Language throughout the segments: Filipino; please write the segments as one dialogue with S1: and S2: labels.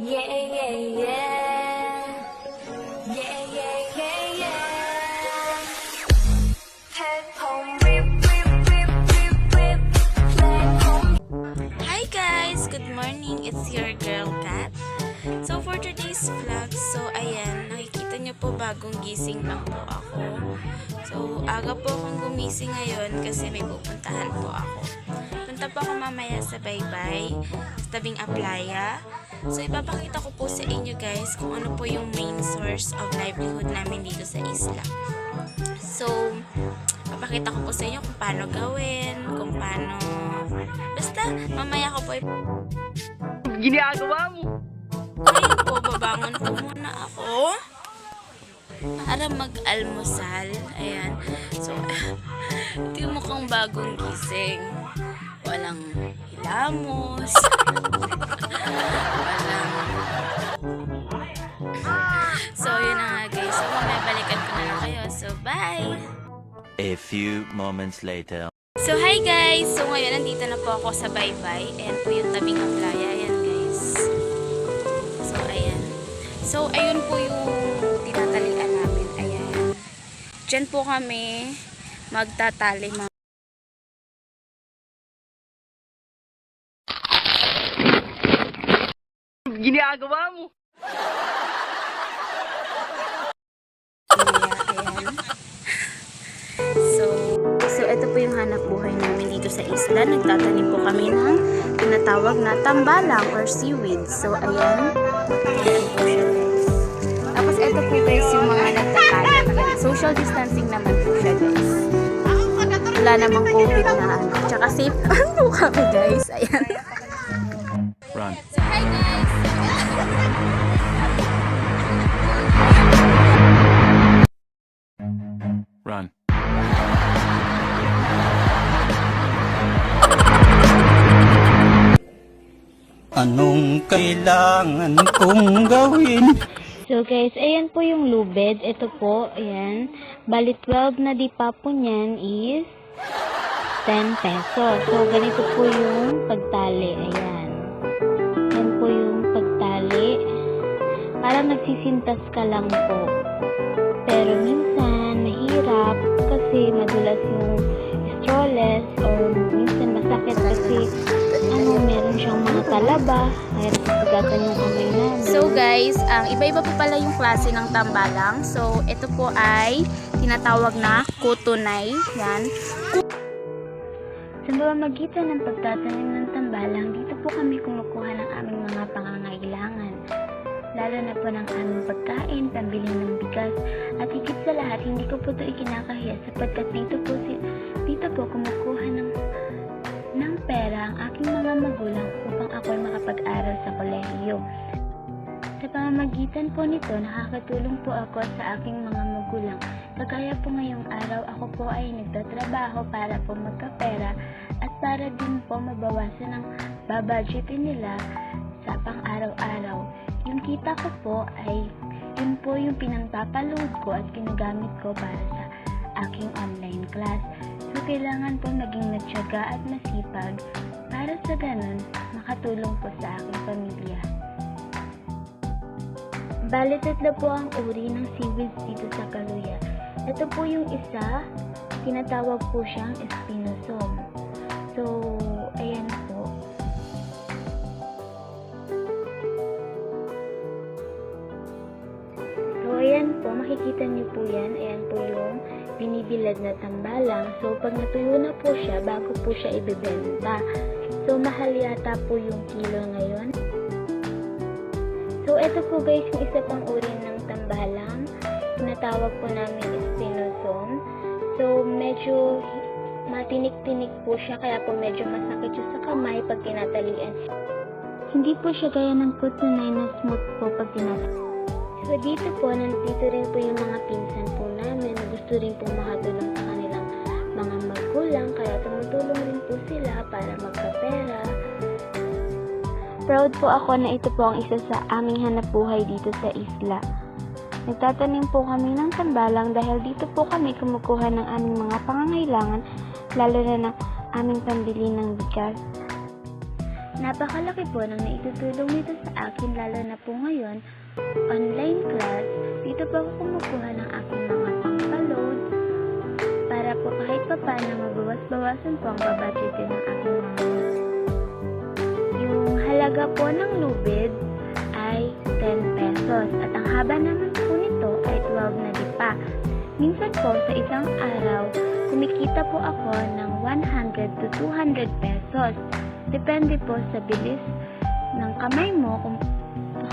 S1: Yeah, yeah, yeah. Yeah, yeah, yeah, yeah. Head home, rip, rip, rip, rip, rip. Head home.
S2: Hi guys! Good morning! It's your girl Kat. So for today's vlog, ayan, nakikita nyo po bagong gising lang po ako. So aga po akong gumising ngayon kasi may pupuntahan po ako. Punta po ako mamaya sa Baybay, sa tabing Aplaya. So ipapakita ko po sa inyo guys kung ano po yung main source of livelihood namin dito sa isla. So, papakita ko po sa inyo kung paano gawin, kung paano... Basta, mamaya ko po
S3: Ginagawa mo?
S2: Ngayon po, babangon po muna ako para mag-almusal. Ayan. So, ito yung mukhang bagong gising. Walang hilamos. Walang... So, yun na nga guys. So, mamaya balikan ko na lang kayo. So, bye!
S4: A few moments later.
S2: So, hi guys! So, ngayon nandito na po ako sa Baybay. Ayan po yung tabing Aplaya. Ayan guys. So, ayan. So, ayun po yung tinatalian namin. Ayan. Diyan po kami magtatali mga...
S3: Ginagawa mo?
S2: Ayan. So, ito po yung hanap buhay namin dito sa isla. Nagtatanim po kami ng tinatawag na tambalang or seaweed. So, ayan. Ayan po siya, guys. Tapos, ito po guys yung mga nagtatanim. Social distancing naman po siya, guys. Wala namang COVID na ano. Tsaka safe po kami, guys. Ayan.
S4: Run.
S2: So, hi guys!
S4: Run.
S5: Anong kailangan kong gawin?
S6: So guys, ayan po yung lubid. Ito po, ayan. Bali 12 na dipa po niyan is 10 pesos. So ganito po yung pagtali. Ayan. Yan po yung pagtali. Parang nagsisintas ka lang po. Pero minsan, mahirap kasi madulas yung strawless or minsan masakit kasi meron siyang mga talaba. Mahirap pagkatan yung kamay namin.
S2: So guys, iba-iba po pala yung klase ng tambalang. So ito po ay tinatawag na kutunay. Yan.
S6: Sa pamamagitan ng pagtatanim ng tambalang, dito po kami kumukuha ng aming mga pangangailangan. Lalo na po ng aming pagkain, pambili ng bigas, at higit sa lahat, hindi ko po ito ikinakahiya sapagkat dito po kumukuha ng pera ang aking mga magulang upang ako'y makapag-aral sa kolehiyo. Sa pamamagitan po nito, nakakatulong po ako sa aking mga magulang. Kagaya po ngayong araw, ako po ay nagtatrabaho para po magkapera at para din po mabawasan ang babudgetin nila sa pang-araw-araw. Yung kita ko po ay yun po yung pinangpapaload ko at ginagamit ko para sa aking online class. So, kailangan po maging matyaga at masipag para sa ganun makatulong po sa aking pamilya. Bali, tatlo po ang uri ng seaweeds dito sa Kaluya. Ito po yung isa, tinatawag po siyang Espinosum. So, ayan po. So, ayan po, makikita niyo po yan. Ayan po yung binibilad na tambalang. So, pag natuyo na po siya, bago po siya ibebenta. So, mahal yata po yung kilo ngayon. So, ito po guys, yung isa pang uri ng tambalang. Tinatawag po namin Espinosum. So, medyo matinik-tinik po siya, kaya po medyo masakit siya sa kamay pag tinatalian. Hindi po siya gaya ng kutunay na smooth po pag tinatalian. So, dito po, nandito rin po yung mga pinsan po namin na gusto rin po makatulong sa kanilang mga magulang, kaya tumutulong rin po sila para magkapera. Proud po ako na ito po ang isa sa aming hanap buhay dito sa isla. Nagtatanim po kami ng tambalang dahil dito po kami kumukuha ng aming mga pangangailangan, lalo na ng aming pambili ng bigas. Napakalaki po ng naitutulong nito sa akin, lalo na po ngayon, online class. Dito po ako kumukuha ng aking mga pang-load para po kahit pa paano mabawas-bawasan po ang babudgetin ng aking mga notes. Yung halaga po ng lubid ay 10 pesos at ang haba naman po nito ay 12 na lipa. Minsan po sa isang araw, kumikita po ako ng 100 to 200 pesos. Depende po sa bilis ng kamay mo kung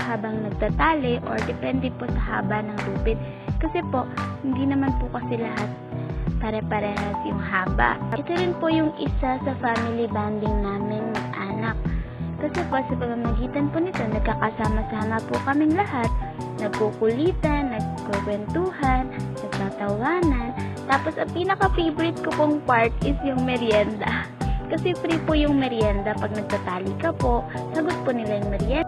S6: habang nagtatali or depende po sa haba ng lubid. Kasi po, hindi naman po kasi lahat pare-parehas yung haba. Ito rin po yung isa sa family bonding namin mag-anak. Kasi po sa pamamagitan po nito, nagkakasama-sama po kaming lahat. Nagkukulitan, nagkukwentuhan, nagtatawanan. Tapos ang pinaka-favorite ko pong part is yung merienda. Kasi free po yung merienda pag nagtatali ka po. Sagot po nila yung merienda.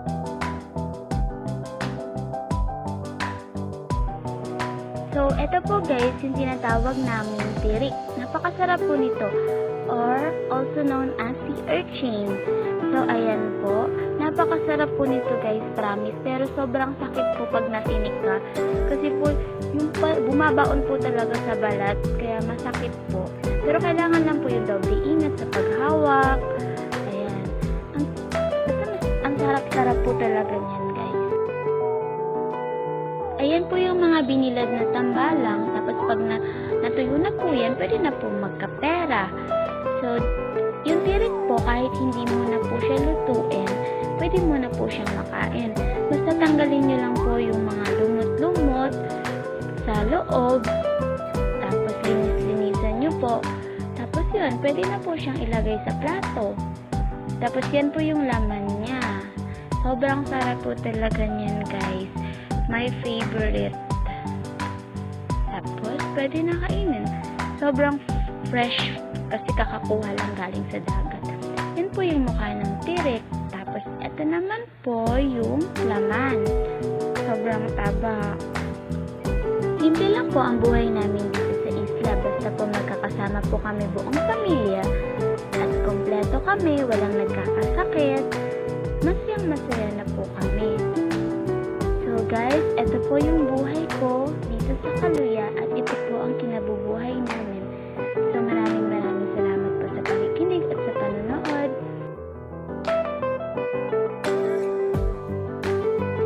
S6: So, eto po guys, yung tinatawag namin tirik. Napakasarap po nito. Or, also known as sea urchin. So, ayan po. Napakasarap po nito guys, promise. Pero sobrang sakit po pag natinik ka. Kasi po, yung bumabaon po talaga sa balat. Kaya masakit po. Pero kailangan lang po yung doble ingat sa paghawak. Ayan. Ang sarap-sarap po talaga niyan guys. Ayan po yung mga binilad na tambalang. Tapos pag natuyo na po yan, pwede na po magkapera. So, yung tirik po, kahit hindi mo na po siya lutuin, pwede mo na po siyang makain. Basta tanggalin nyo lang po yung mga lumot-lumot sa loob. Tapos linis-linisan nyo po. Tapos yun, pwede na po siyang ilagay sa plato. Tapos yan po yung laman niya. Sobrang sarap po talaga niyan guys. My favorite. Tapos, pwede na kainin. Sobrang fresh kasi kakakuha lang galing sa dagat. Yan po yung mukha ng tirik. Tapos, eto naman po yung laman. Sobrang taba. Simple lang po ang buhay namin dito sa isla. Basta po magkakasama po kami buong pamilya. At kompleto kami, walang nagkakasakit. Masayang-masaya na po kami. So guys, ito po yung buhay ko dito sa Kaluya at ito po ang kinabubuhay namin. So maraming salamat po sa pakikinig at sa panonood.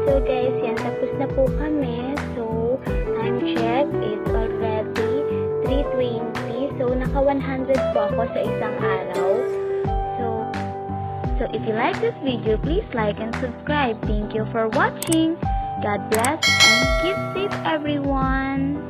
S6: So guys, yan, tapos na po kami. So, time check is already 3:20. So, naka 100 po ako sa isang araw. So if you like this video, please like and subscribe. Thank you for watching. God bless and keep safe everyone.